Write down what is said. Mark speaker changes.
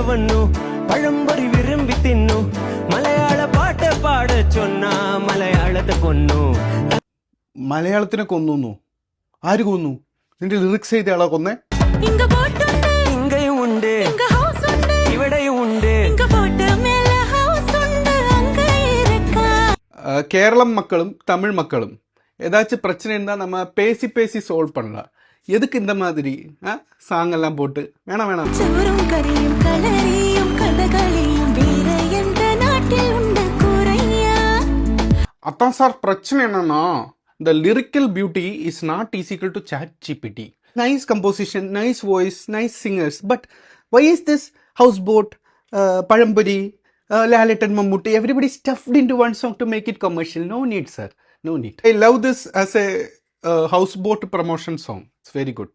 Speaker 1: വന്നു പഴംപൊരി വിരുമ്പി തിന്നു മലയാള പാട്ട് പാട ചൊന്ന മലയാളത്തെ കൊന്നു.
Speaker 2: മലയാളത്തിനെ കൊന്നു? ആര് കൊന്നു? നിന്റെ ലിറിക്സ് എഴുതിയ ആളാ കൊന്നേ?
Speaker 1: ഇങ്ങയും ഉണ്ട് ഇവിടെയും ഉണ്ട്.
Speaker 2: கேரளம் மக்களும் தமிழ் மக்களும் ஏதாச்சும் பிரச்சனை இருந்தால் நம்ம பேசி பேசி சால்வ் பண்ணலாம். எதுக்கு இந்த மாதிரி சாங் எல்லாம் போட்டு? வேணாம் வேணாம். அதான் சார் பிரச்சனை என்னன்னா, the lyrical beauty is not equal to ChatGPT. Nice composition, nice voice, nice singers, but why is this houseboat, Pazhampuri, Lalit and Mammootty, everybody stuffed into one song to make it commercial? No need, sir. No need. I love this as a houseboat promotion song. It's very good.